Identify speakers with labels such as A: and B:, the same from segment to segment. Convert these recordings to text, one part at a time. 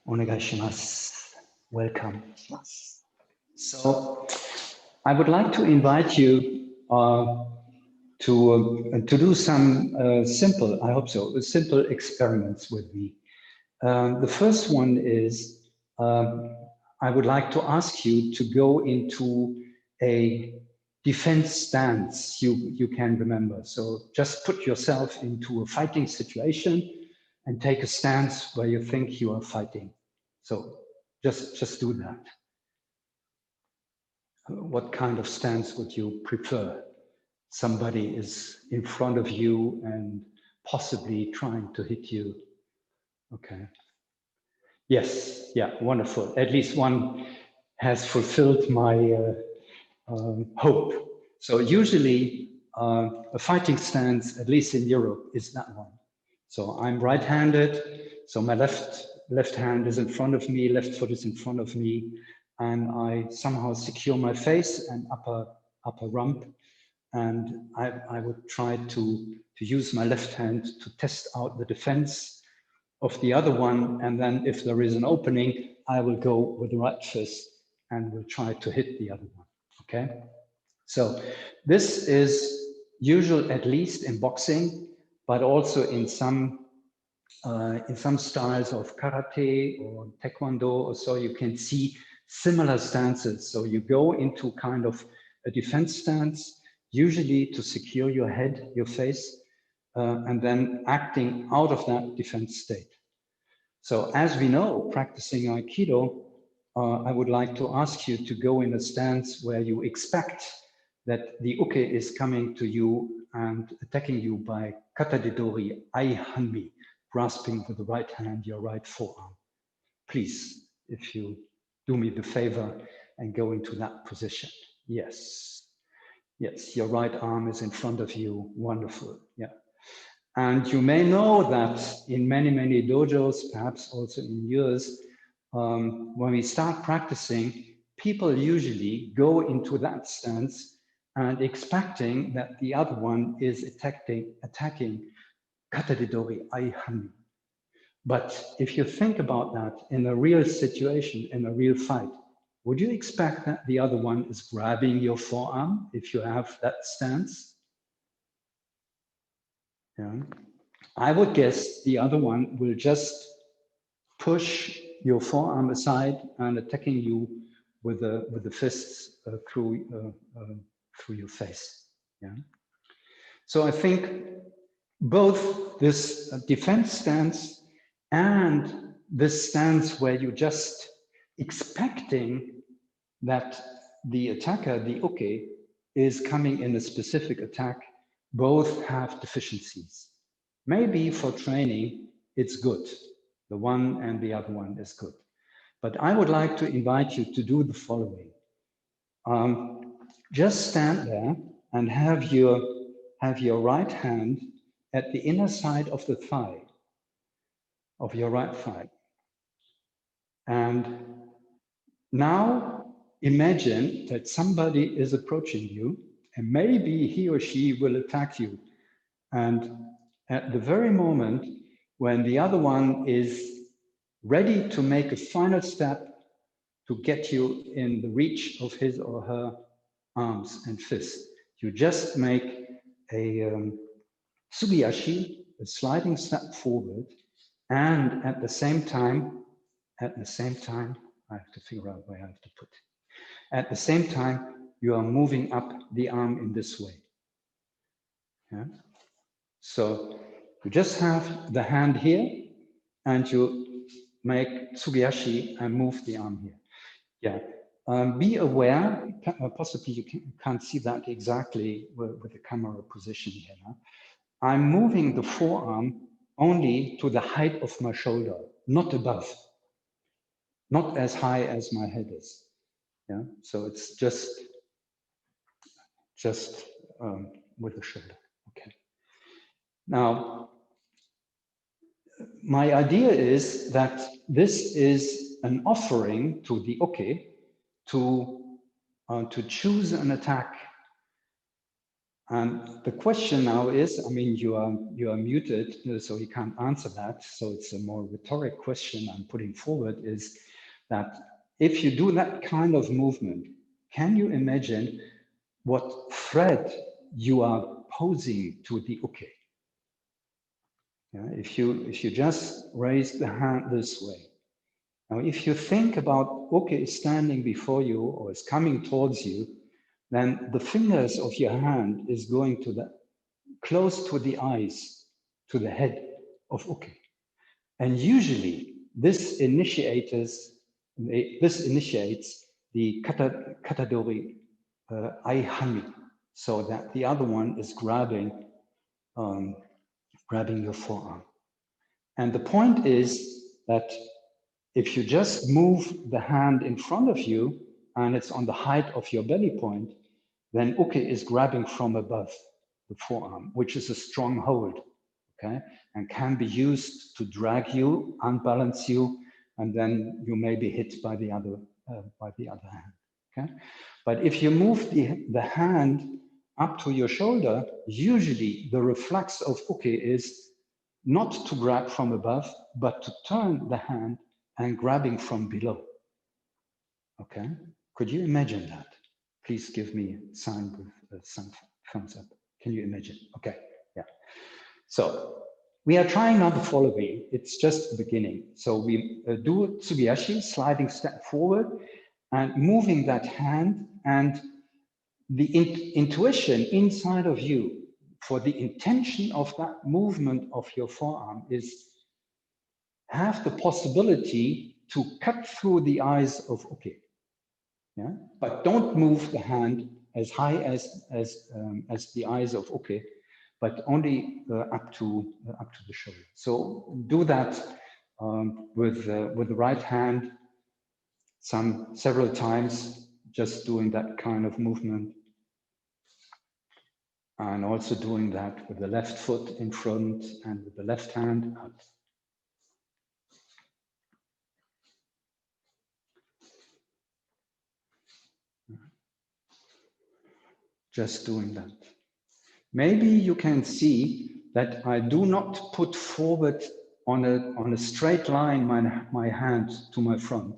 A: Onegaishimasu. Welcome. So, I would like to invite you to do some simple, I hope so, simple experiments with me. The first one is I would like to ask you to go into a defense stance you can remember. So just put yourself into a fighting situation and take a stance where you think you are fighting. So just do that. What kind of stance would you prefer? Somebody is in front of you and possibly trying to hit you. Okay. Yes, yeah, wonderful. At least one has fulfilled my hope. So usually a fighting stance, at least in Europe, is that one. So I'm right-handed, so my left hand is in front of me, left foot is in front of me, and I somehow secure my face and upper rump, and I would try to use my left hand to test out the defense of the other one, and then if there is an opening, I will go with the right fist and will try to hit the other one. Okay, so this is usual, at least in boxing, but also in some styles of karate or taekwondo or so. You can see similar stances. So you go into kind of a defense stance, usually to secure your head, your face, and then acting out of that defense state. So as we know, practicing Aikido, I would like to ask you to go in a stance where you expect that the uke is coming to you and attacking you by katadidori aihanmi, grasping with the right hand your right forearm. Please, if you do me the favor and go into that position. Yes. Yes, your right arm is in front of you. Wonderful. Yeah. And you may know that in many, many dojos, perhaps also in yours, when we start practicing, people usually go into that stance and expecting that the other one is attacking katadidori aihami. But if you think about that in a real situation, in a real fight, would you expect that the other one is grabbing your forearm if you have that stance? Yeah. I would guess the other one will just push your forearm aside and attacking you with the fists through your face. Yeah. So I think both this defense stance and this stance where you're just expecting that the attacker, the uke, is coming in a specific attack, both have deficiencies. Maybe for training, it's good. The one and the other one is good. But I would like to invite you to do the following. Just stand there and have your right hand at the inner side of the thigh, of your right thigh. And now imagine that somebody is approaching you and maybe he or she will attack you. And at the very moment when the other one is ready to make a final step to get you in the reach of his or her arms and fists, you just make a sugiyashi, a sliding step forward, and at the same time, I have to figure out where I have to put it. At the same time, you are moving up the arm in this way. Yeah? So you just have the hand here and you make sugiyashi and move the arm here. Yeah. Be aware, possibly you can't see that exactly with the camera position here. Huh? I'm moving the forearm only to the height of my shoulder, not above, not as high as my head is. Yeah, so it's just with the shoulder. Okay. Now, my idea is that this is an offering to the uke to choose an attack And the question now is, I mean, you are muted, so you can't answer that. So it's a more rhetoric question I'm putting forward, is that if you do that kind of movement, can you imagine what thread you are posing to the uke? Yeah, if you just raise the hand this way. Now, if you think about uke is standing before you or is coming towards you, then the fingers of your hand is going to the close to the eyes, to the head of uke. And usually this initiates the katadori aihami, so that the other one is grabbing your forearm. And the point is that if you just move the hand in front of you and it's on the height of your belly point, then uke is grabbing from above the forearm, which is a strong hold, okay, and can be used to drag you, unbalance you, and then you may be hit by the other hand, okay. But if you move the hand up to your shoulder, usually the reflex of uke is not to grab from above, but to turn the hand and grabbing from below. Okay, could you imagine that? Please give me a sign with some thumbs up. Can you imagine? Okay, yeah. So we are trying now the following. It's just the beginning. So we do tsugiyashi, sliding step forward and moving that hand, and the intuition inside of you for the intention of that movement of your forearm is have the possibility to cut through the eyes of uke. Yeah, but don't move the hand as high as the eyes of uke, but only up to the shoulder. So do that with the right hand several times, just doing that kind of movement, and also doing that with the left foot in front and with the left hand up. Just doing that. Maybe you can see that I do not put forward on a straight line my hand to my front,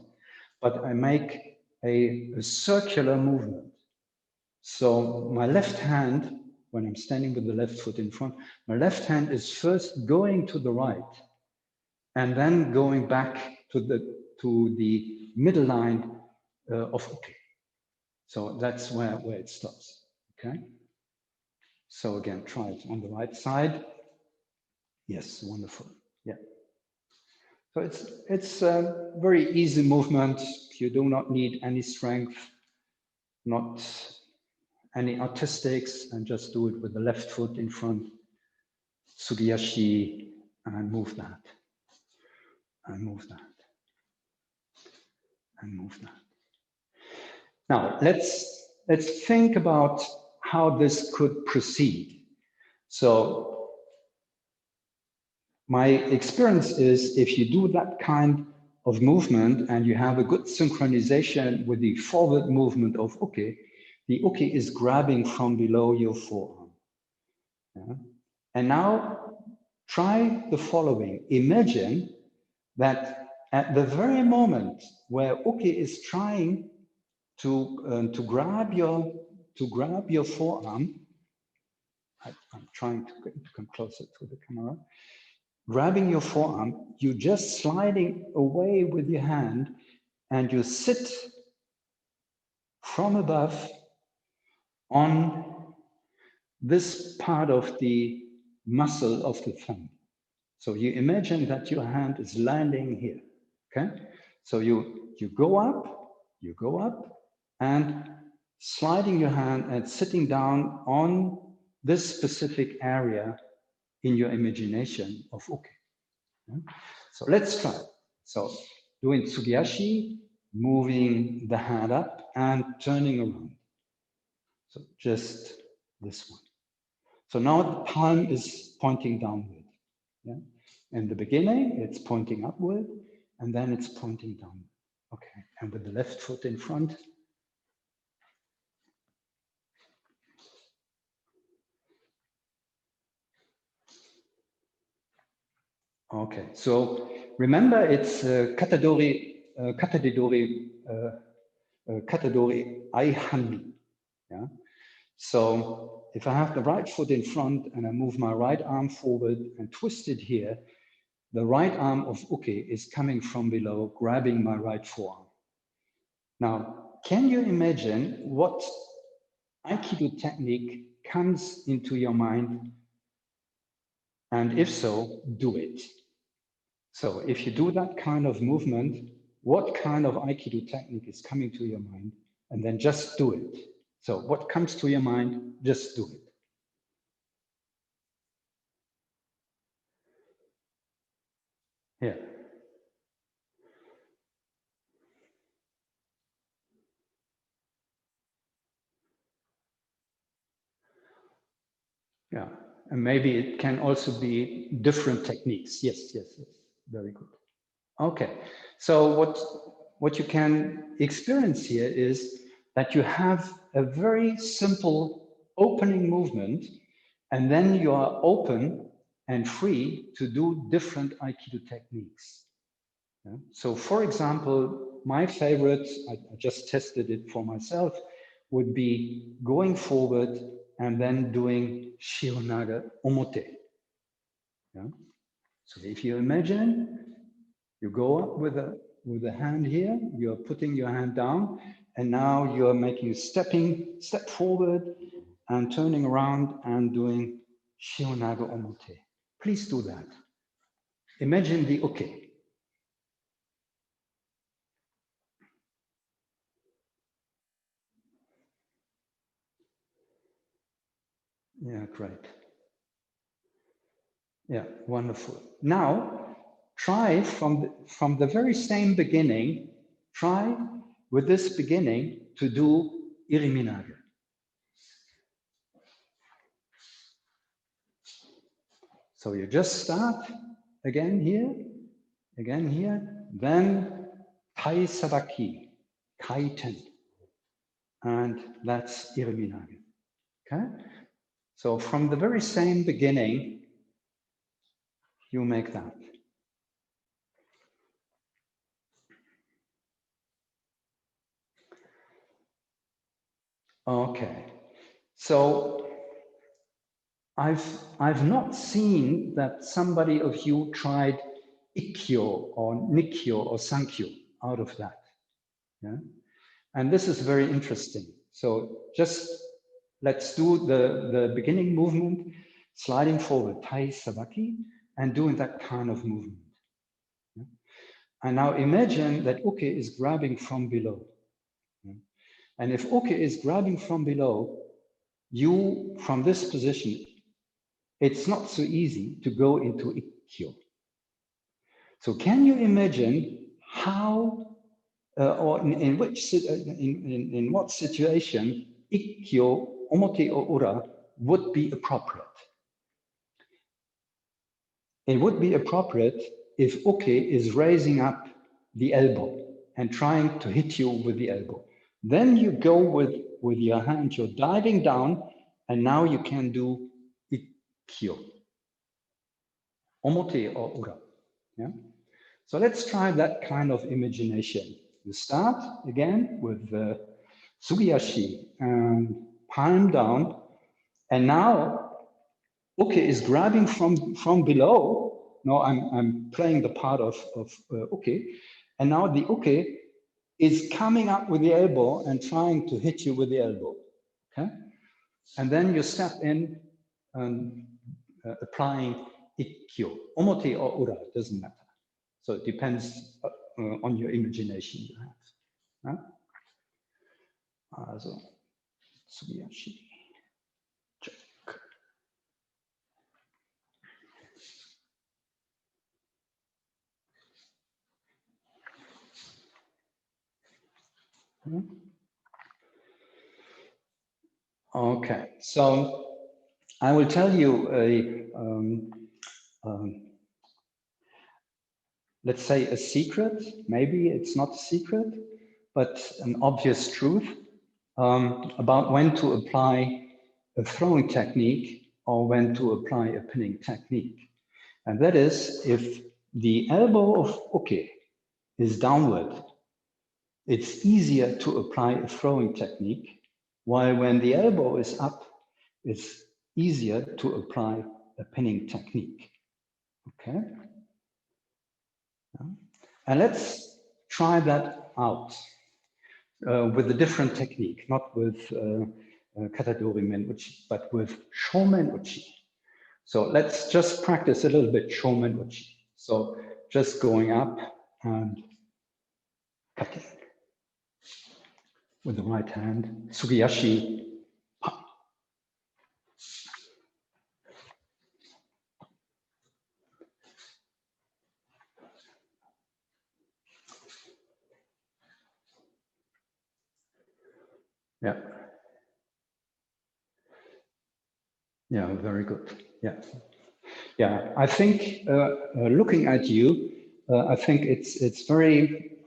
A: but I make a circular movement. So my left hand, when I'm standing with the left foot in front, my left hand is first going to the right and then going back to the middle line of uke. So that's where it stops, okay? So again, try it on the right side. Yes, wonderful, yeah. So it's a very easy movement. You do not need any strength, not any artistics, and just do it with the left foot in front, tsugiyashi, and move that, and move that, and move that. Now, let's think about how this could proceed. So my experience is if you do that kind of movement and you have a good synchronization with the forward movement of uke, the uke is grabbing from below your forearm. Yeah? And now try the following. Imagine that at the very moment where uke is trying to grab your forearm, I'm trying to come closer to the camera. Grabbing your forearm, you just sliding away with your hand, and you sit from above on this part of the muscle of the thumb. So you imagine that your hand is landing here, okay? So you go up, and sliding your hand and sitting down on this specific area in your imagination of uke. Okay? So let's try. So doing tsugiyashi, moving the hand up and turning around. So just this one. So now the palm is pointing downward. Yeah? In the beginning, it's pointing upward, and then it's pointing downward. Okay, and with the left foot in front. Okay, so remember it's katadori aihan. Yeah. So if I have the right foot in front and I move my right arm forward and twist it here, the right arm of uke is coming from below, grabbing my right forearm. Now, can you imagine what Aikido technique comes into your mind? And if so, do it. So if you do that kind of movement, what kind of Aikido technique is coming to your mind? And then just do it. So what comes to your mind, just do it. Here. Yeah, and maybe it can also be different techniques. Yes, yes, yes, very good. Okay, so what you can experience here is that you have a very simple opening movement, and then you are open and free to do different Aikido techniques. Yeah? So for example, my favorite, I just tested it for myself, would be going forward and then doing Shionaga Omote. Yeah? So if you imagine, you go up with a hand here, you're putting your hand down, and now you're making a step forward and turning around and doing Shionaga Omote. Please do that. Imagine the uke. Yeah, great. Yeah, wonderful. Now, try from the very same beginning, try with this beginning to do iriminage. So you just start again here, then tai sabaki, kaiten, and that's iriminage. Okay? So from the very same beginning, you make that. Okay, so I've not seen that somebody of you tried ikkyo or nikkyo or sankyo out of that. Yeah? And this is very interesting. So just let's do the beginning movement, sliding forward, tai sabaki, and doing that kind of movement. Yeah? And now imagine that uke is grabbing from below. Yeah? And if uke is grabbing from below, you, from this position, it's not so easy to go into ikkyo. So can you imagine how, or in what situation ikkyo, omote or ura would be appropriate? It would be appropriate if uke is raising up the elbow and trying to hit you with the elbow. Then you go with your hand, you're diving down, and now you can do ikkyo, omote or ura. Yeah? So let's try that kind of imagination. You start again with the sugiyashi and palm down, and now uke is grabbing from below. No, I'm playing the part of uke, and now the uke is coming up with the elbow and trying to hit you with the elbow. Okay, and then you step in and applying ikkyo, omote or ura, doesn't matter. So it depends on your imagination you have. Ja? Also, Sugiyashi. Check. Okay, so I will tell you let's say a secret, maybe it's not a secret, but an obvious truth about when to apply a throwing technique or when to apply a pinning technique. And that is, if the elbow of uke is downward, it's easier to apply a throwing technique, while when the elbow is up, it's easier to apply a pinning technique. Okay? And let's try that out with a different technique, not with Katadori Men Uchi, but with Shomen Uchi. So let's just practice a little bit Shomen Uchi. So just going up and cutting with the right hand, Tsugiyashi. Yeah. Yeah, very good. Yeah. Yeah, I think looking at you, I think it's very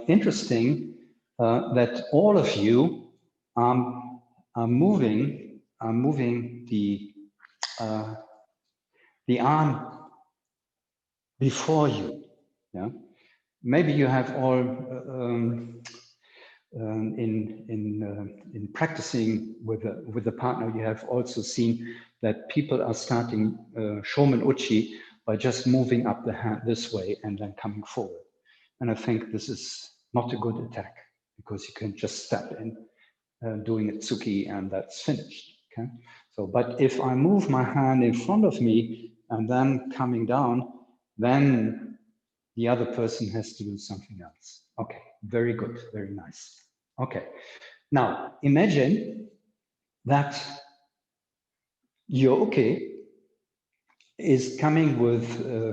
A: interesting that all of you are moving the arm before you. Yeah, maybe you have all in practicing with the partner, you have also seen that people are starting Shomen Uchi by just moving up the hand this way and then coming forward. And I think this is not a good attack because you can just step in doing a tsuki and that's finished. Okay. So, but if I move my hand in front of me and then coming down, then the other person has to do something else. Okay, very good, very nice. Okay, now imagine that your uke is coming with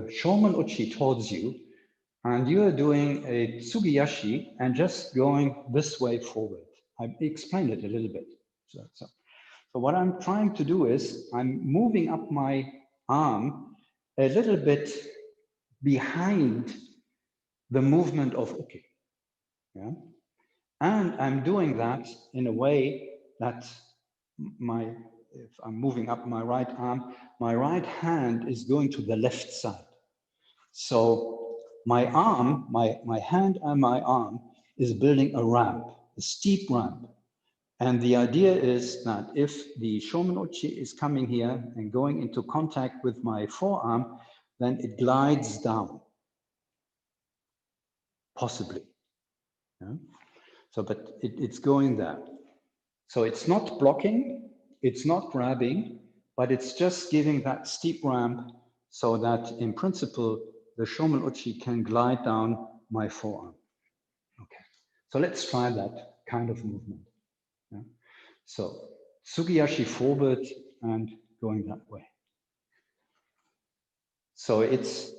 A: Shomen Uchi towards you, and you are doing a Tsugiyashi and just going this way forward. I explained it a little bit. So what I'm trying to do is I'm moving up my arm a little bit behind the movement of uke. Yeah? And I'm doing that in a way that if I'm moving up my right arm, my right hand is going to the left side. So my arm, my hand and my arm is building a ramp, a steep ramp. And the idea is that if the Shomen Uchi is coming here and going into contact with my forearm, then it glides down, possibly. Yeah? So, but it's going there. So it's not blocking, it's not grabbing, but it's just giving that steep ramp so that in principle, the Shomen Uchi can glide down my forearm. Okay, so let's try that kind of movement. Yeah? So Tsugiyashi forward and going that way. So it's,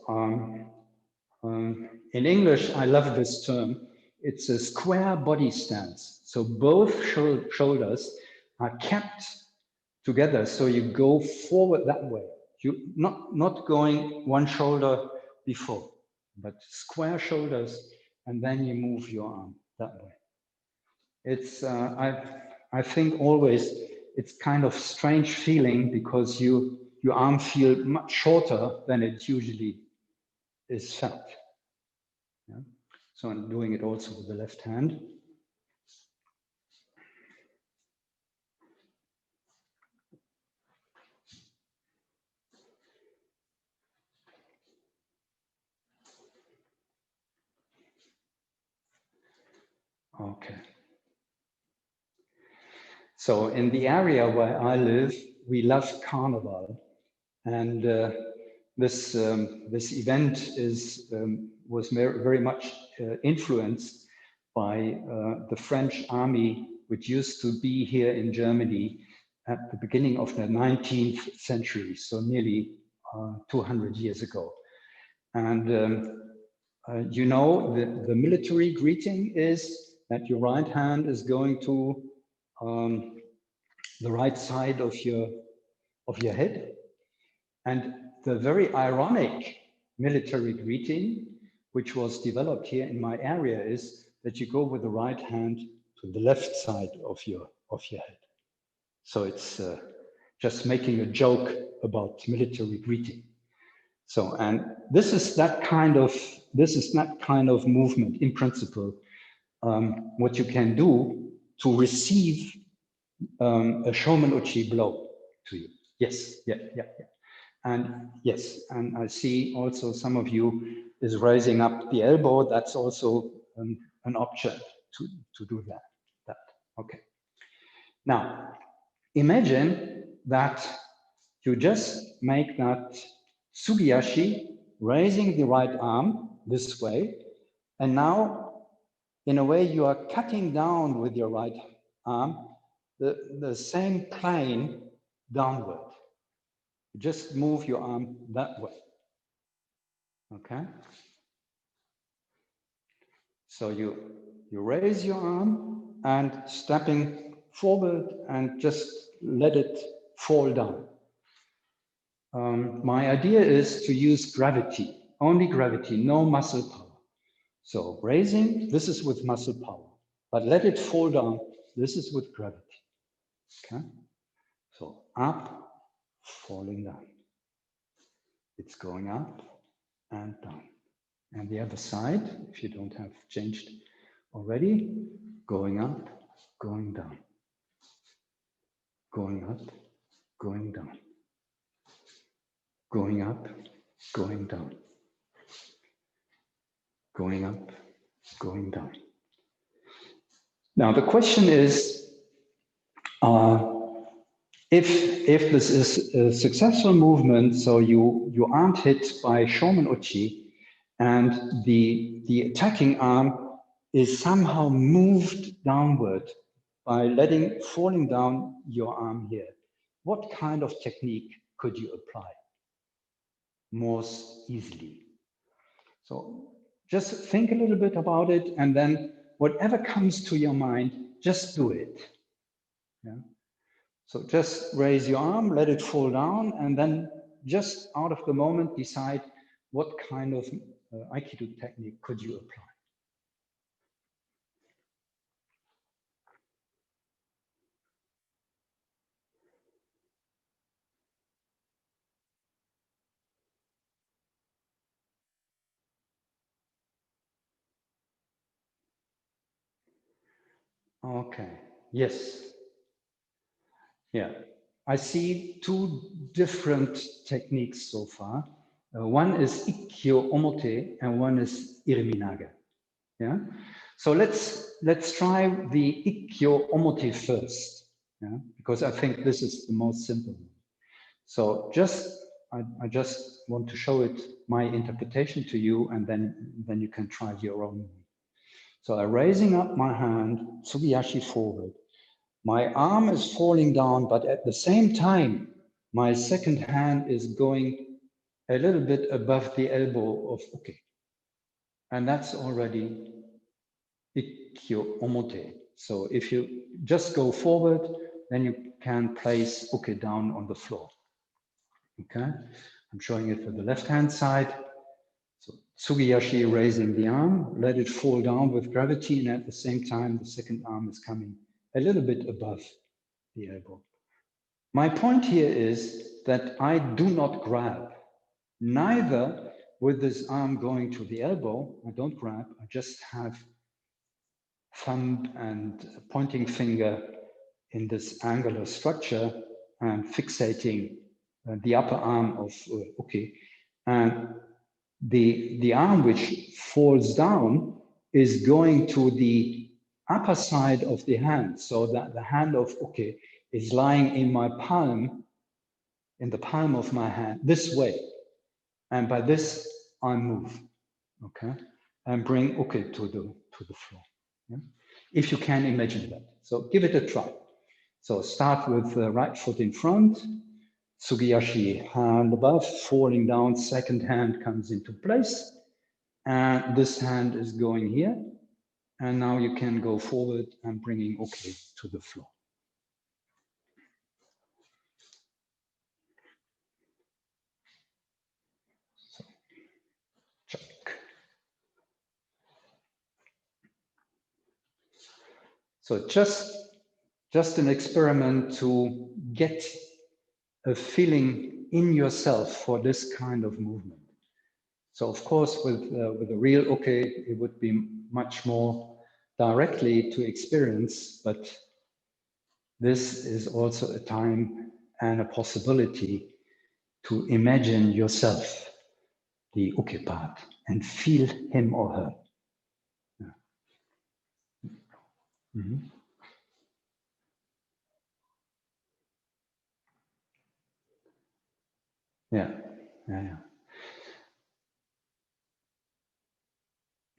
A: in English, I love this term. It's a square body stance. So both shoulders are kept together. So you go forward that way. You not going one shoulder before, but square shoulders, and then you move your arm that way. It's I think always it's kind of strange feeling because your arm feel much shorter than it usually is felt. Yeah? So I'm doing it also with the left hand. Okay. So in the area where I live, we love Carnival, and this event was very much influenced by the French army, which used to be here in Germany at the beginning of the 19th century, so nearly 200 years ago. And you know, the military greeting is that your right hand is going to the right side of your head. And the very ironic military greeting, which was developed here in my area, is that you go with the right hand to the left side of your head. So it's just making a joke about military greeting. So, and this is that kind of movement in principle, what you can do to receive a shomen uchi blow to you. Yes, yeah. And yes, and I see also some of you is raising up the elbow. That's also an option to do that. Okay. Now, imagine that you just make that sugiyashi, raising the right arm this way. And now, in a way, you are cutting down with your right arm the same plane downward. You just move your arm that way. Okay? So you raise your arm and stepping forward and just let it fall down. My idea is to use gravity, only gravity, no muscle power. So raising, this is with muscle power, but let it fall down, this is with gravity. Okay? So up, falling down. It's going up and down. And the other side, if you don't have changed already, going up, going down. Going up, going down. Going up, going down. Going up, going down. Now the question is, if this is a successful movement, so you aren't hit by shomen uchi, and the attacking arm is somehow moved downward by falling down your arm here, what kind of technique could you apply most easily? So just think a little bit about it, and then whatever comes to your mind, just do it. Yeah? So just raise your arm, let it fall down, and then just out of the moment, decide what kind of Aikido technique could you apply. Okay, yes. Yeah, I see two different techniques so far. One is ikkyo omote and one is iriminaga. Yeah, so let's try the ikkyo omote first. Yeah, because I think this is the most simple. So I just want to show it my interpretation to you, and then you can try your own. So I'm raising up my hand, sugiyashi forward. My arm is falling down, but at the same time, my second hand is going a little bit above the elbow of uke. And that's already ikkyo omote. So if you just go forward, then you can place uke down on the floor. Okay, I'm showing it for the left-hand side. So sugiyashi, raising the arm, let it fall down with gravity, and at the same time, the second arm is coming a little bit above the elbow. My point here is that I do not grab, neither with this arm going to the elbow. I don't grab, I just have thumb and pointing finger in this angular structure and fixating the upper arm of uke. And the arm which falls down is going to the upper side of the hand, so that the hand of uke is lying in my palm, in the palm of my hand, this way. And by this, I move, okay? And bring uke to the floor. Yeah? If you can imagine that. So give it a try. So start with the right foot in front, sugiyashi, hand above, falling down, second hand comes into place. And this hand is going here. And now you can go forward and bringing uke to the floor. So, check. So just an experiment to get a feeling in yourself for this kind of movement. So of course, with a real uke, it would be much more directly to experience, but this is also a time and a possibility to imagine yourself, the uke part, and feel him or her. Yeah. Mm-hmm. Yeah.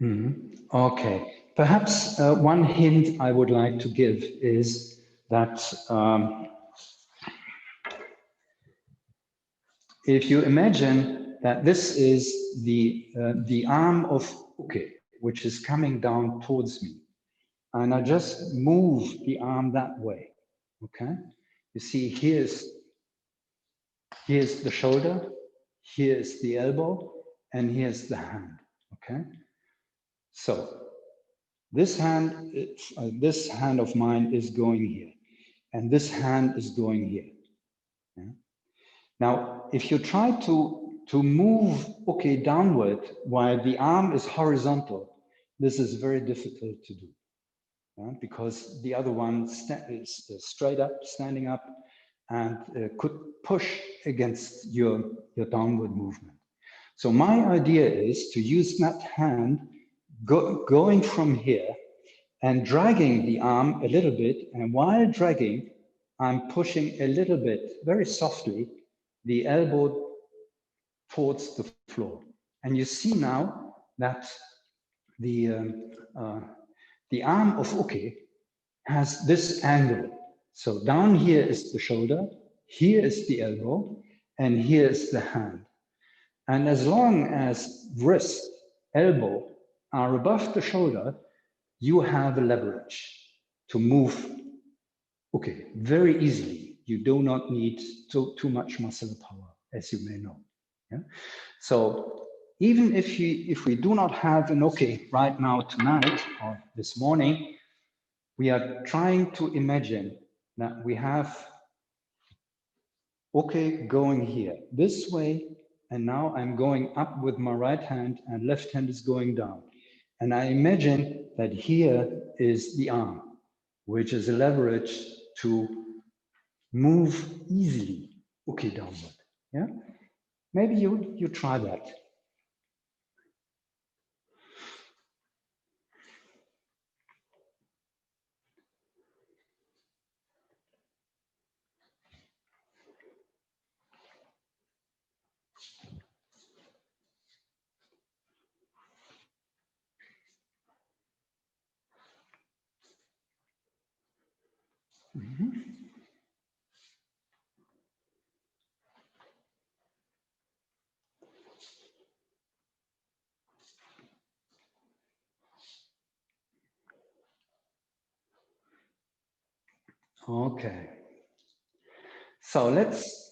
A: Mm-hmm. Okay. Perhaps one hint I would like to give is that if you imagine that this is the arm of uke, which is coming down towards me, and I just move the arm that way, okay? You see, here's the shoulder, here's the elbow, and here's the hand, okay? So this hand of mine is going here, and this hand is going here. Yeah? Now, if you try to move uke downward while the arm is horizontal, this is very difficult to do. Because the other one is straight up, standing up, and could push against your downward movement. So my idea is to use that hand going from here and dragging the arm a little bit, and while dragging, I'm pushing a little bit, very softly, the elbow towards the floor. And you see now that the arm of uke has this angle. So down here is the shoulder, here is the elbow, and here is the hand. And as long as wrist, elbow are above the shoulder, you have a leverage to move uke very easily. You do not need too much muscle power, as you may know. Yeah? So even if we do not have an uke right now tonight or this morning, we are trying to imagine that we have uke going here this way, and now I'm going up with my right hand and left hand is going down. And I imagine that here is the arm, which is a leverage to move easily uke downward. Yeah, maybe you try that. Mm-hmm. Okay, so let's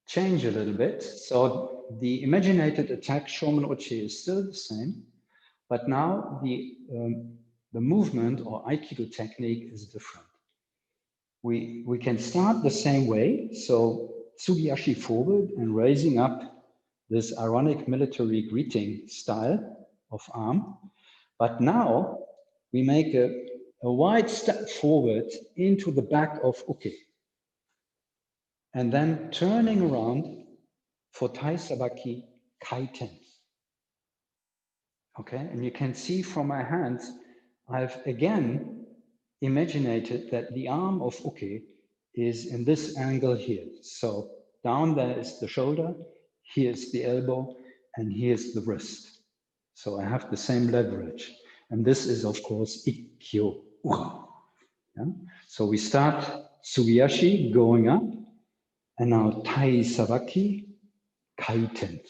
A: change a little bit. So the imaginated attack Shomen Uchi is still the same, but now the movement or Aikido technique is different. We can start the same way. So Tsugiyashi forward and raising up this ironic military greeting style of arm. But now we make a wide step forward into the back of uke. And then turning around for Tai Sabaki Kaiten. Okay, and you can see from my hands, I've again imaginated that the arm of uke is in this angle here. So down there is the shoulder, here's the elbow, and here's the wrist. So I have the same leverage. And this is, of course, Ikkyo Ura. Yeah? So we start Tsugiyashi going up, and now Tai Sabaki Kaiten.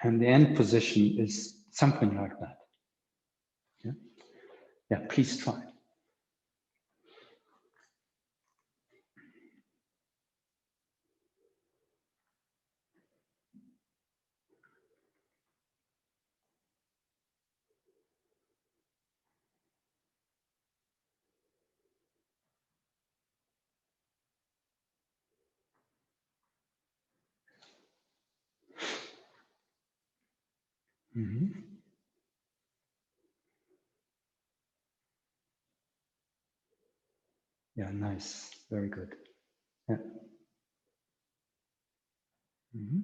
A: And the end position is something like that. Yeah, yeah, please try. Mm-hmm. Yeah, nice. Very good. Yeah. Mm-hmm.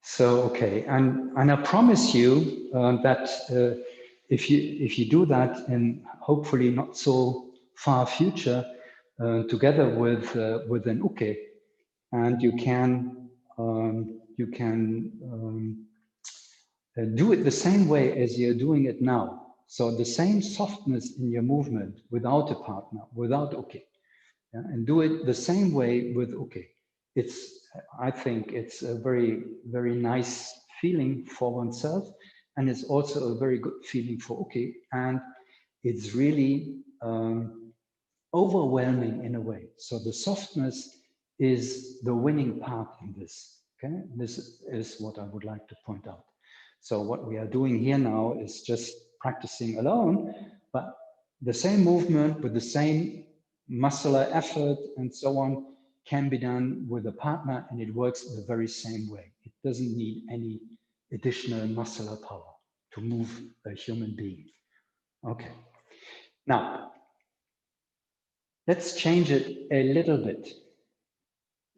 A: So okay, and I promise you that if you do that in hopefully not so far future, together with an uke, and you can do it the same way as you're doing it now. So the same softness in your movement without a partner, without uke, yeah? And do it the same way with uke. I think it's a very nice feeling for oneself, and it's also a very good feeling for uke, and it's really overwhelming in a way. So the softness is the winning part in this. Okay, this is what I would like to point out. So what we are doing here now is just practicing alone, but the same movement with the same muscular effort and so on can be done with a partner, and it works the very same way. It doesn't need any additional muscular power to move a human being. Okay. Now, let's change it a little bit.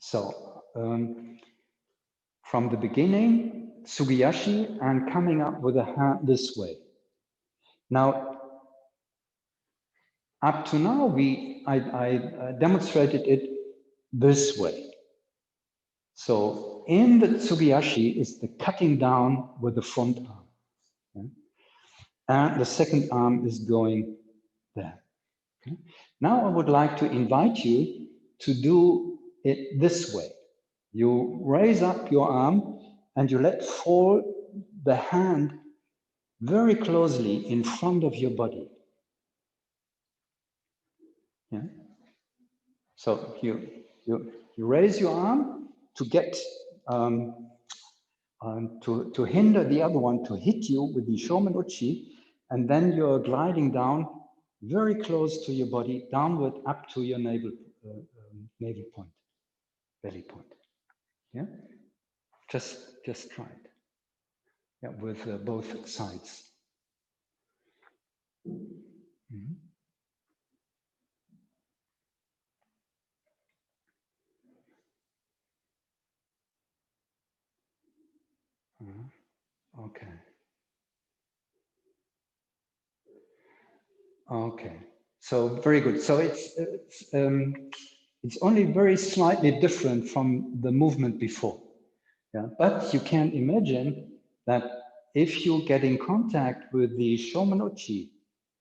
A: So from the beginning, Sugiyashi, and coming up with a hand this way. Now, up to now, I demonstrated it this way. So in the Sugiyashi is the cutting down with the front arm. Okay? And the second arm is going there. Okay? Now I would like to invite you to do it this way. You raise up your arm and you let fall the hand very closely in front of your body. Yeah? So you raise your arm to get to hinder the other one to hit you with the shomen uchi, and then you're gliding down very close to your body, downward up to your navel point, belly point. Yeah, just try it. Yeah, with both sides. Mm-hmm. Okay. Okay. So very good. So it's only very slightly different from the movement before. Yeah. But you can imagine that if you get in contact with the shomen-uchi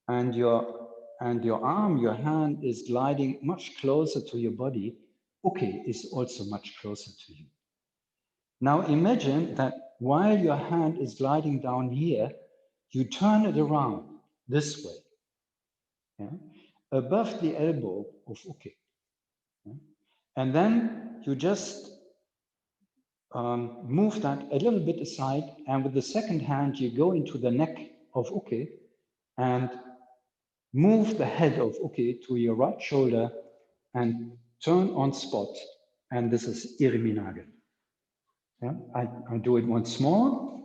A: and your arm, your hand is gliding much closer to your body, uke is also much closer to you. Now imagine that while your hand is gliding down here, you turn it around this way, yeah, above the elbow of uke. Yeah? And then you just move that a little bit aside, and with the second hand, you go into the neck of uke and move the head of uke to your right shoulder and turn on spot. And this is iriminage. Yeah? I do it once more.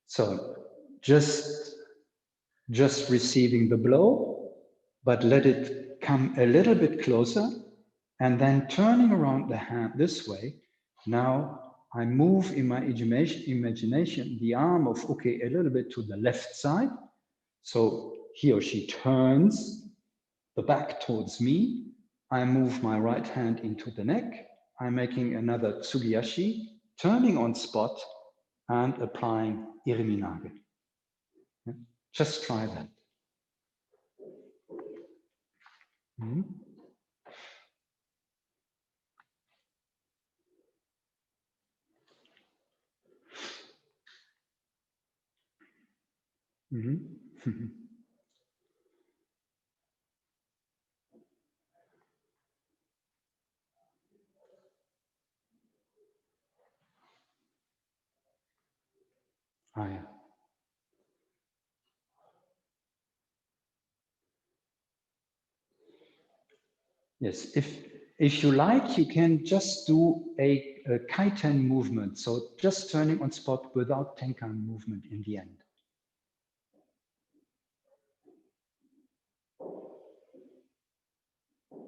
A: So just receiving the blow, but let it come a little bit closer, and then turning around the hand this way. Now I move in my imagination the arm of uke a little bit to the left side. So he or she turns the back towards me. I move my right hand into the neck. I'm making another tsugiyashi, turning on spot and applying iriminage. Yeah? Just try that. Mm-hmm. Mm-hmm. Ah, yeah. Yes, if you like, you can just do a kaiten movement. So just turning on spot without tenkan movement in the end.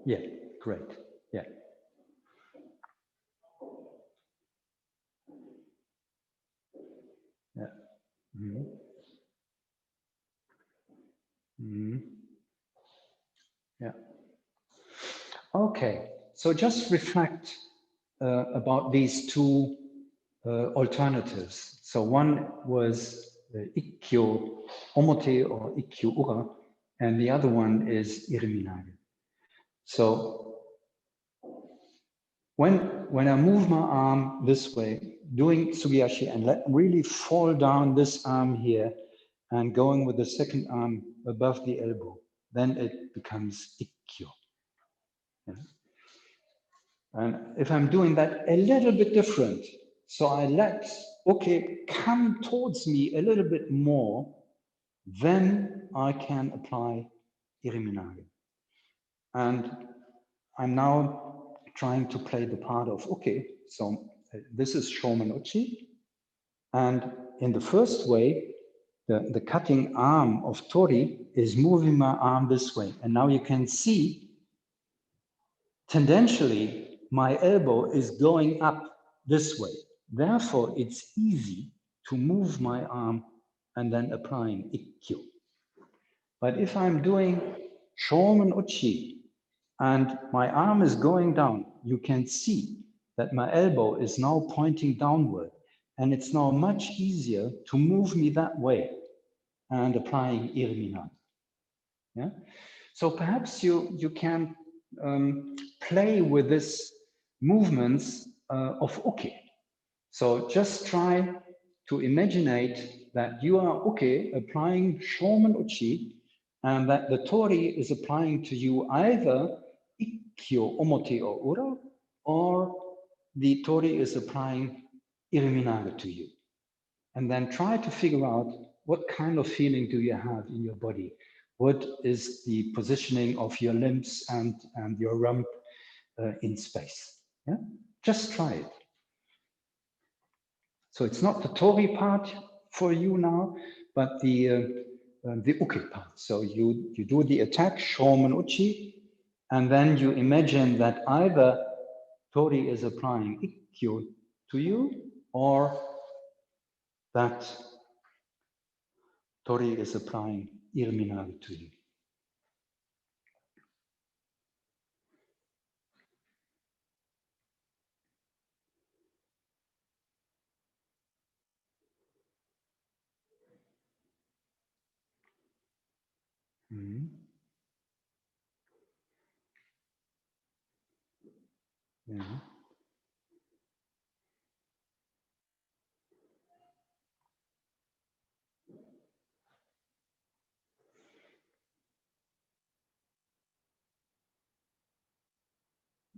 A: Yeah, great. Yeah. Yeah. Mm-hmm. Mm-hmm. Yeah. Okay. So just reflect about these two alternatives. So one was ikkyo omote or ikkyo ura, and the other one is iriminage. So when I move my arm this way, doing tsugiyashi and let really fall down this arm here and going with the second arm above the elbow, then it becomes ikkyo. Yeah. And if I'm doing that a little bit different, so I let uke come towards me a little bit more, then I can apply iriminage. And I'm now trying to play the part of uke. So this is shomen uchi. And in the first way, the cutting arm of tori is moving my arm this way. And now you can see, tendentially, my elbow is going up this way. Therefore, it's easy to move my arm and then applying ikkyo. But if I'm doing shomen uchi and my arm is going down, you can see that my elbow is now pointing downward, and it's now much easier to move me that way and applying iriminage. Yeah? So perhaps you can play with this movements of uke. So just try to imaginate that you are uke applying shomen uchi, and that the tori is applying to you either ikkyo omote or ura, or the tori is applying iriminage to you. And then try to figure out what kind of feeling do you have in your body. What is the positioning of your limbs and your rump in space? Yeah? Just try it. So it's not the tori part for you now, but the uke part. So you do the attack, shomen uchi, and then you imagine that either tori is applying ikkyo to you, or that tori is applying iriminage to you. Mm-hmm. Yeah.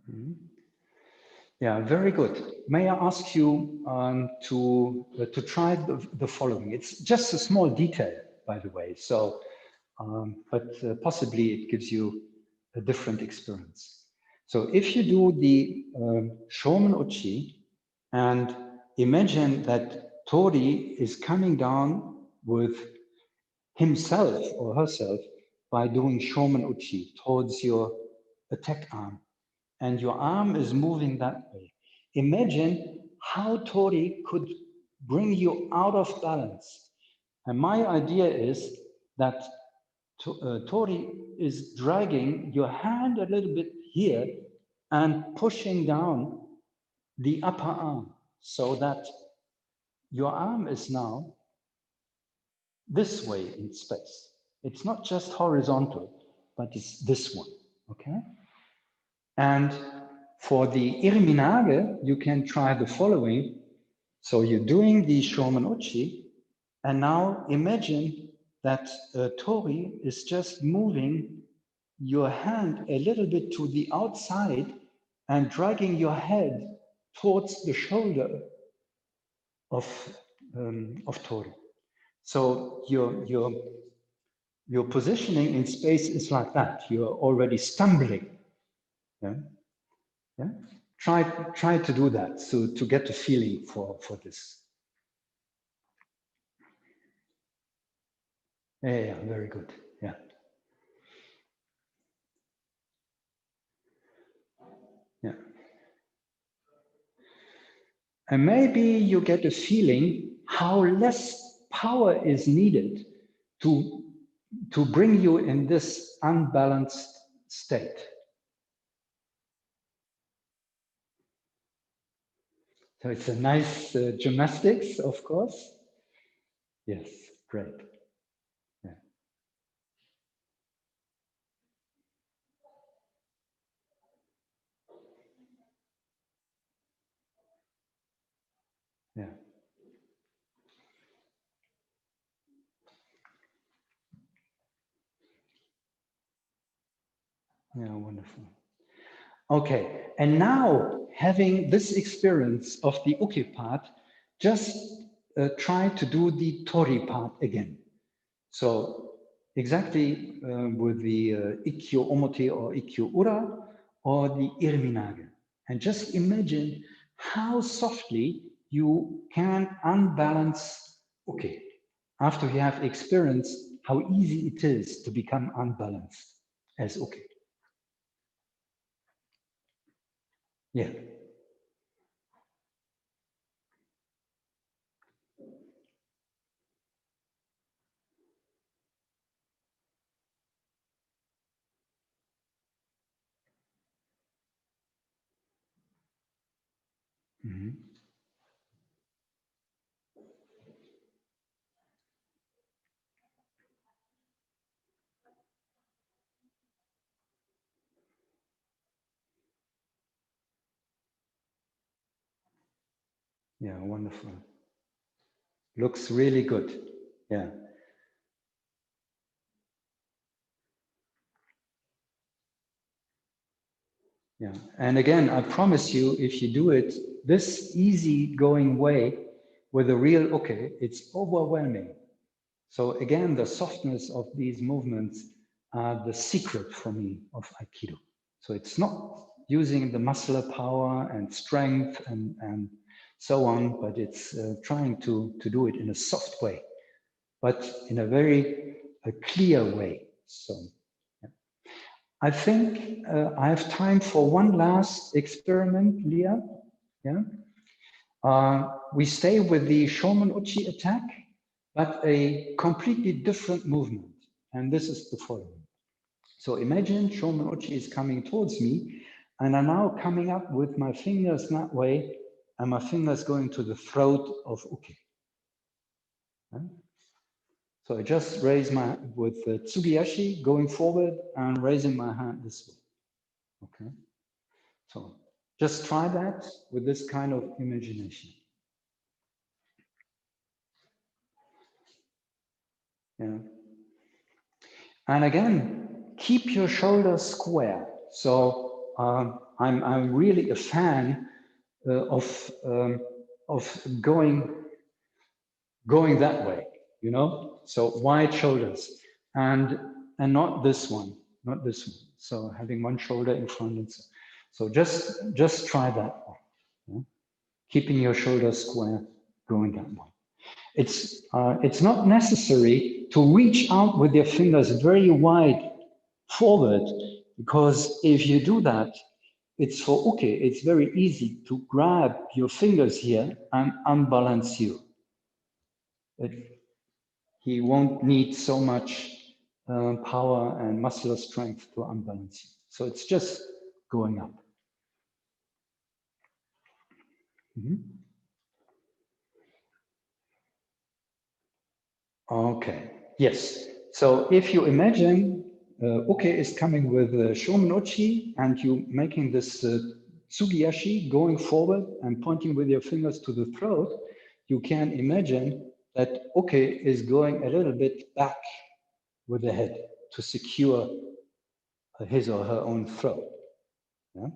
A: Mm-hmm. Yeah, very good. May I ask you to try the following? It's just a small detail, by the way. So, but possibly it gives you a different experience. So if you do the shomen uchi and imagine that tori is coming down with himself or herself by doing shomen uchi towards your attack arm, and your arm is moving that way. Imagine how tori could bring you out of balance. And my idea is that tori is dragging your hand a little bit here and pushing down the upper arm, so that your arm is now this way in space. It's not just horizontal, but it's this one, okay? And for the iriminage, you can try the following. So you're doing the shomen uchi, and now imagine that tori is just moving your hand a little bit to the outside and dragging your head towards the shoulder of tori. So your positioning in space is like that. You're already stumbling Yeah, yeah. Try to do that, so to get a feeling for this. Yeah, very good. Yeah. Yeah. And maybe you get a feeling how less power is needed to bring you in this unbalanced state. So it's a nice gymnastics, of course. Yes, great. Yeah. Yeah. Yeah, wonderful. Okay, and now having this experience of the uke part, just try to do the tori part again. So exactly with the ikkyo omote or ikkyo ura or the irminage. And just imagine how softly you can unbalance uke after you have experienced how easy it is to become unbalanced as uke. Yeah. Mm-hmm. Yeah, wonderful. Looks really good. Yeah. Yeah. And again, I promise you, if you do it this easy-going way with a real uke, it's overwhelming. So again, the softness of these movements are the secret for me of Aikido. So it's not using the muscular power and strength and so on, but it's trying to do it in a soft way, but in a very clear way. So yeah. I think I have time for one last experiment, Leah. Yeah. We stay with the Shomen Uchi attack, but a completely different movement. And this is the following. So imagine Shomen Uchi is coming towards me, and I'm now coming up with my fingers that way, and my fingers going to the throat of Uke. Yeah? So I just raise my, with the Tsugiyashi, going forward and raising my hand this way. Okay. So just try that with this kind of imagination. Yeah. And again, keep your shoulders square. So I'm really a fan of going that way, you know. So wide shoulders, and not this one, not this one. So having one shoulder in front and so just try that one. Yeah? Keeping your shoulders square, going that one. It's not necessary to reach out with your fingers very wide forward, because if you do that, it's for uke, it's very easy to grab your fingers here and unbalance you. He won't need so much power and muscular strength to unbalance you. So it's just going up. Mm-hmm. Okay, yes. So if you imagine uke is coming with Shomen Uchi and you making this Tsugiyashi going forward and pointing with your fingers to the throat, you can imagine that uke is going a little bit back with the head to secure his or her own throat. Yeah?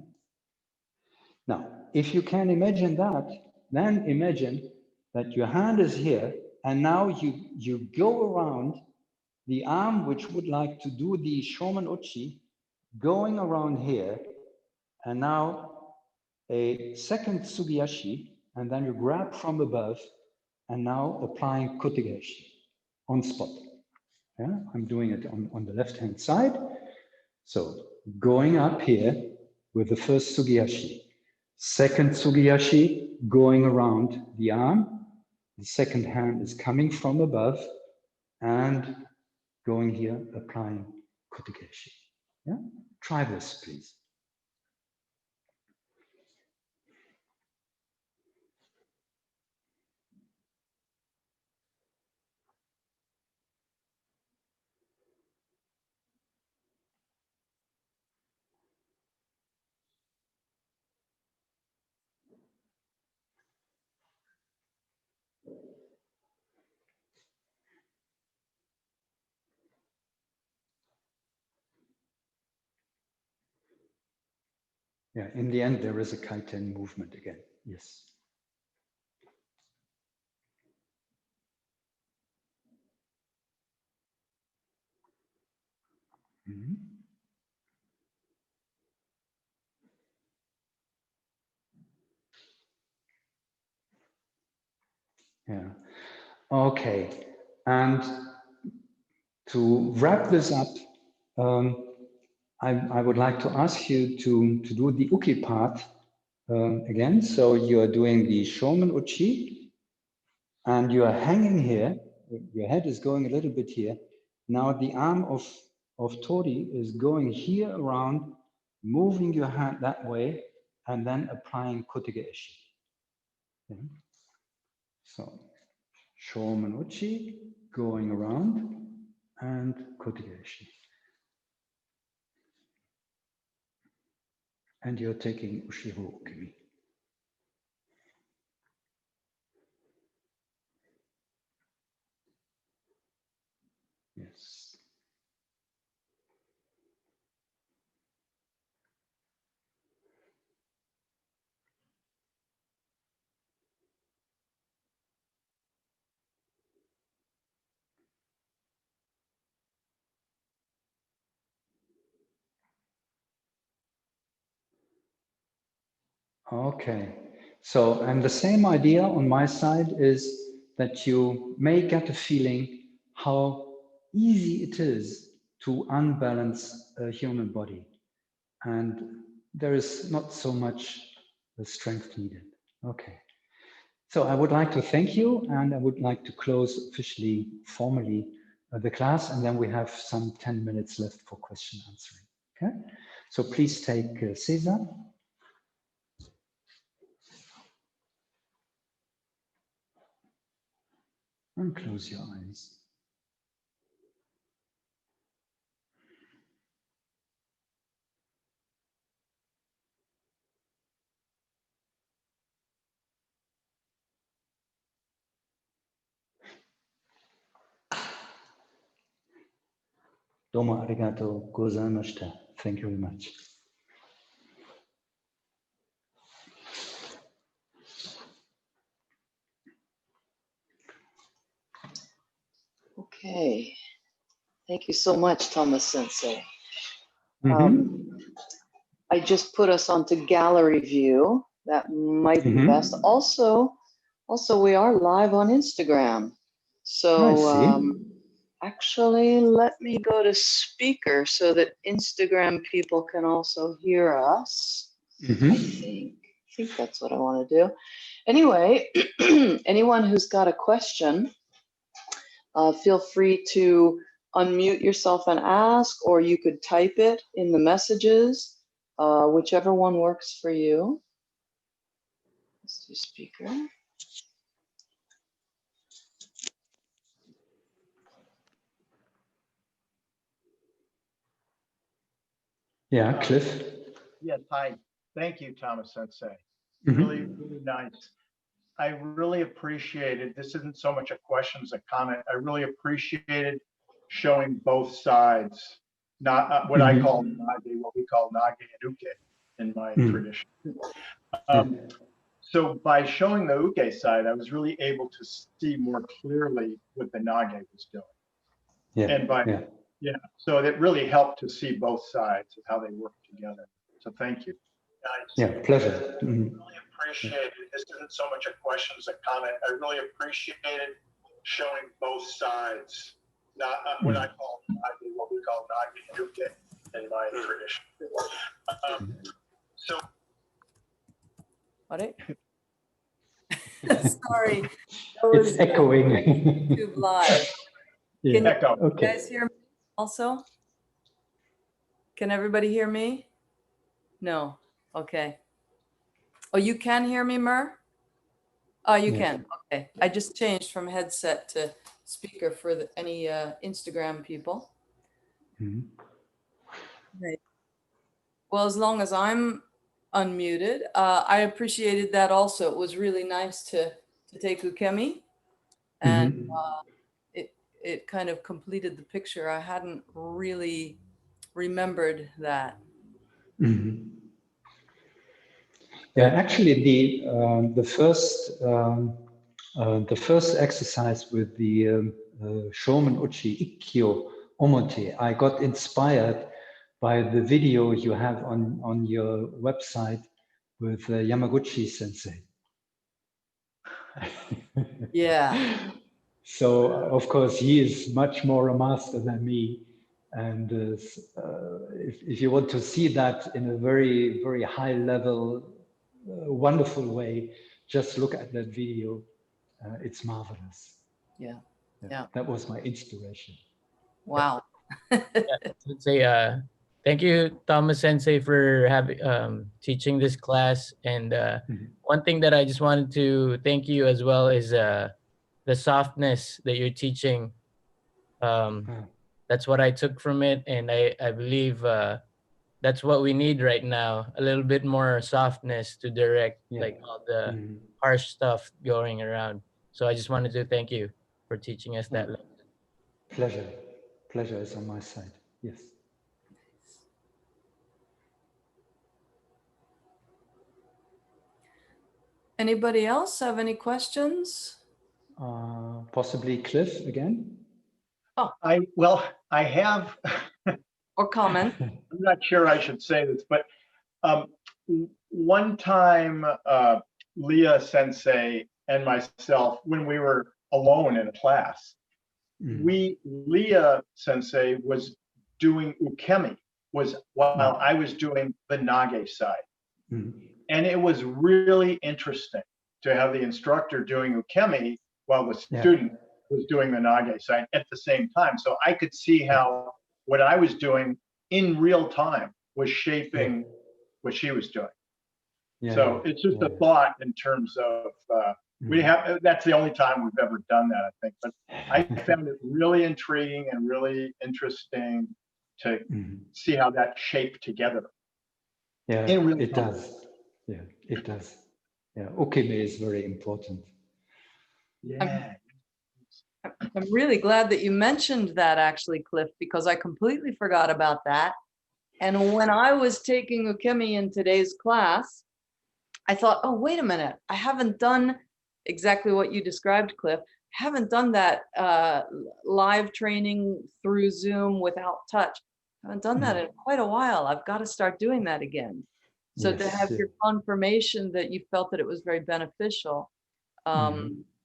A: Now, if you can imagine that, then imagine that your hand is here and now you go around the arm which would like to do the Shomen Uchi, going around here and now a second Sugiyashi, and then you grab from above, and now applying Kotegaeshi on spot. Yeah, I'm doing it on the left-hand side. So going up here with the first Sugiyashi, second Sugiyashi going around the arm, the second hand is coming from above, and going here, applying Kotegaeshi. Yeah, try this, please. Yeah, in the end, there is a kaiten movement again. Yes. Mm-hmm. Yeah. Okay. And to wrap this up, I would like to ask you to do the uki part again. So you are doing the shomen uchi, and you are hanging here. Your head is going a little bit here. Now the arm of Tori is going here around, moving your hand that way, and then applying Kotegaeshi. Okay. So shomen uchi, going around, and Kotegaeshi. And you're taking Ushiro Ukimi. Yes. Okay. So, and the same idea on my side is that you may get a feeling how easy it is to unbalance a human body. And there is not so much strength needed. Okay. So I would like to thank you, and I would like to close officially, formally, the class, and then we have some 10 minutes left for question answering. Okay. So please take Cesar. And close your eyes. Domo arigato gozaimashita. Thank you very much.
B: Okay. Thank you so much, Thomas Sensei. I just put us onto gallery view. That might be best. Also, we are live on Instagram. So actually, let me go to speaker so that Instagram people can also hear us. I think that's what I want to do. Anyway, anyone who's got a question, feel free to unmute yourself and ask, or you could type it in the messages, whichever one works for you. Let's do speaker.
A: Yeah, Cliff.
C: Yes, hi. Thank you, Thomas Sensei. Really, really nice. I really appreciated, this isn't so much a question as a comment, I really appreciated showing both sides, not what I call nage, what we call nage and uke in my tradition. So by showing the uke side, I was really able to see more clearly what the nage was doing. And by, so it really helped to see both sides of how they work together. So thank you.
A: Yeah, pleasure.
C: I really appreciated, this isn't so much a question as a comment, I really appreciated showing both sides, not what I call Nagi, what we call Nagi Yuke in my tradition. So.
B: What? Sorry.
A: It's echoing.
B: YouTube Live.
A: Yeah.
B: Can you
A: Okay.
B: guys hear me also? Can everybody hear me? No. Okay. Oh, you can hear me, Mer? Oh, you can. Okay. I just changed from headset to speaker for any Instagram people. Right. Well, as long as I'm unmuted, I appreciated that also. It was really nice to take ukemi, and it kind of completed the picture. I hadn't really remembered that.
A: Yeah, actually, the first exercise with the Shomen Uchi Ikkyo Omote, I got inspired by the video you have on your website with Yamaguchi Sensei.
B: Yeah.
A: So of course he is much more a master than me, and if you want to see that in a very, very high level, wonderful way, just look at that video. It's marvelous.
B: Yeah. Yeah.
A: That was my inspiration.
B: Wow.
D: Say thank you, Thomas Sensei, for having teaching this class. And one thing that I just wanted to thank you as well is the softness that you're teaching. That's what I took from it, and I believe that's what we need right now. A little bit more softness to direct like all the harsh stuff going around. So I just wanted to thank you for teaching us that lesson.
A: Pleasure. Pleasure is on my side. Yes.
B: Anybody else have any questions?
A: Possibly Cliff again?
B: Oh,
C: I have.
B: Or comment.
C: I'm not sure I should say this, but one time Leah Sensei and myself, when we were alone in a class, Leah Sensei was doing ukemi, while I was doing the nage side. And it was really interesting to have the instructor doing ukemi while the student was doing the nage side at the same time. So I could see how what I was doing in real time was shaping what she was doing. So it's just a thought in terms of that's the only time we've ever done that, I think. But I found it really intriguing and really interesting to see how that shaped together.
A: Yeah, it does. Yeah, it does. Yeah, ukemi is very important.
C: Yeah.
B: I'm really glad that you mentioned that, actually, Cliff, because I completely forgot about that. And when I was taking ukemi in today's class, I thought, oh, wait a minute, I haven't done exactly what you described, Cliff. I haven't done that live training through Zoom without touch. I haven't done that in quite a while. I've got to start doing that again. So to have your confirmation that you felt that it was very beneficial,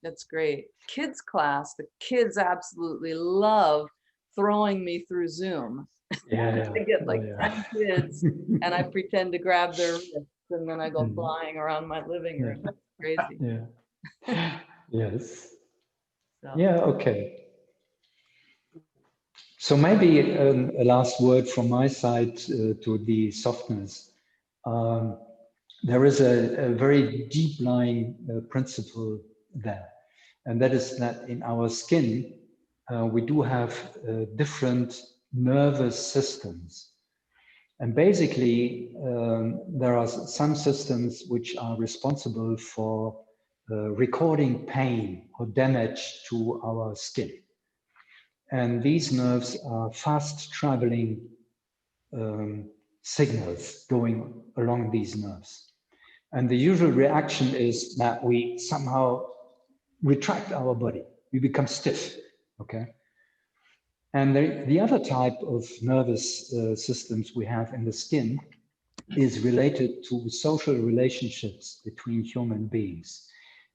B: that's great. Kids class, the kids absolutely love throwing me through Zoom. I get like 10 kids and I pretend to grab their wrists and then I go flying around my living room. That's crazy.
A: Yes.
B: So.
A: Yeah, okay. So maybe a last word from my side to the softness. There is a very deep lying principle there. And that is that in our skin, we do have different nervous systems. And basically, there are some systems which are responsible for recording pain or damage to our skin. And these nerves are fast traveling signals going along these nerves. And the usual reaction is that we somehow retract our body. We become stiff, okay? And the other type of nervous systems we have in the skin is related to social relationships between human beings.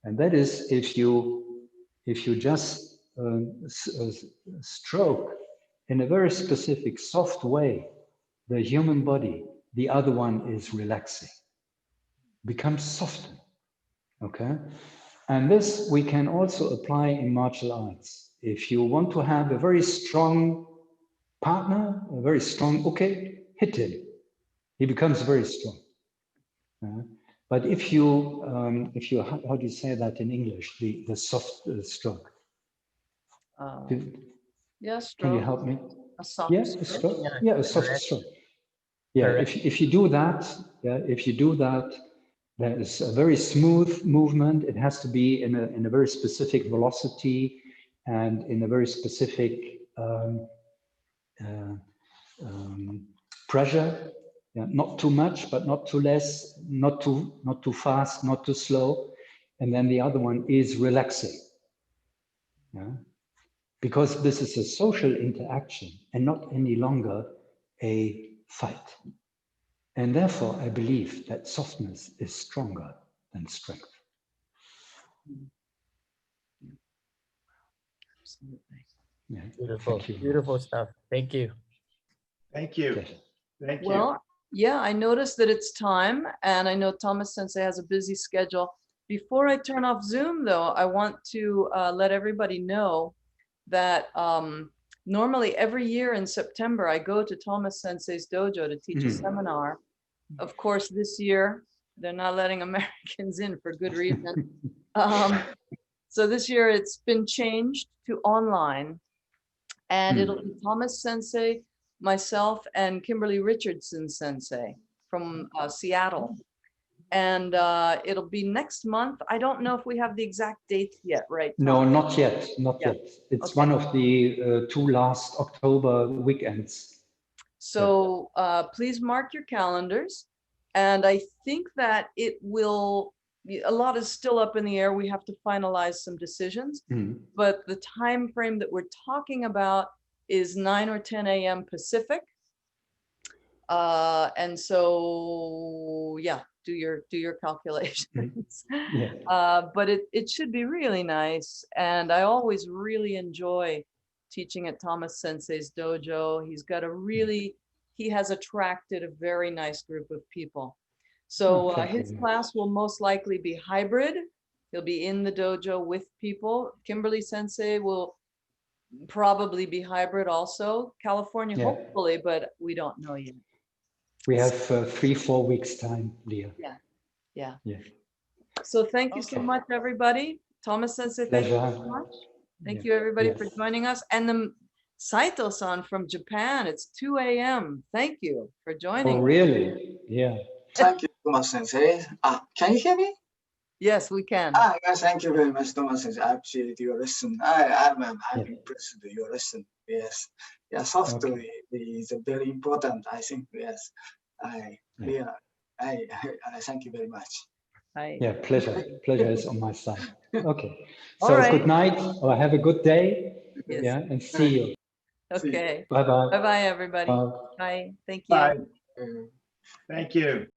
A: And that is if you just stroke in a very specific, soft way the human body, the other one is relaxing, becomes softened, okay? And this we can also apply in martial arts. If you want to have a very strong partner, a very strong uke, hit him. He becomes very strong. But if you, how do you say that in English? The soft stroke.
B: Yeah, stroke.
A: Can you help me?
B: A soft
A: stroke.
B: stroke.
A: Yeah, a soft stroke. Yeah, if you do that, there is a very smooth movement. It has to be in a very specific velocity and in a very specific pressure. Yeah, not too much, but not too less, not too fast, not too slow. And then the other one is relaxing. Yeah? Because this is a social interaction and not any longer a fight. And therefore, I believe that softness is stronger than strength.
B: Absolutely.
A: Yeah.
D: Beautiful, beautiful stuff. Thank you.
C: Thank you.
A: Pleasure.
C: Thank you.
B: Well, yeah, I noticed that it's time, and I know Thomas Sensei has a busy schedule. Before I turn off Zoom, though, I want to let everybody know that normally every year in September, I go to Thomas Sensei's dojo to teach a seminar. Of course, this year, they're not letting Americans in for good reason. So this year it's been changed to online, and it'll be Thomas Sensei, myself, and Kimberly Richardson Sensei from Seattle. And it'll be next month. I don't know if we have the exact dates yet, right, Tom?
A: No, not yet, not yet. It's one of the 2 last October weekends.
B: So please mark your calendars. And I think that it will, a lot is still up in the air. We have to finalize some decisions, but the time frame that we're talking about is 9 or 10 a.m. Pacific. And so, yeah, do your calculations. But it should be really nice. And I always really enjoy teaching at Thomas Sensei's dojo. He's got he has attracted a very nice group of people. So his class will most likely be hybrid. He'll be in the dojo with people. Kimberly Sensei will probably be hybrid also. California, hopefully, but we don't know yet.
A: We have 3-4 weeks time, Leah.
B: Yeah. So thank you so much, everybody. Thomas Sensei, thank you so much. Thank you, everybody, for joining us. And the Saito-san from Japan, it's 2 a.m. Thank you for joining.
A: Oh, really? Yeah.
E: Thank you, Thomas Sensei. Can you hear me?
B: Yes, we can.
E: Yes, thank you very much, Thomas Sensei. I appreciate your lesson. I'm impressed with your lesson. Yes. Yeah, software is very important, I think. Yes. I thank you very much.
A: Yeah, pleasure. Pleasure is on my side. Okay.
B: All
A: So
B: right.
A: good night or have a good day.
B: Yes.
A: Yeah, and see you.
B: Okay.
A: Bye-bye.
B: Bye-bye, everybody. Bye. Thank you.
C: Bye. Thank you.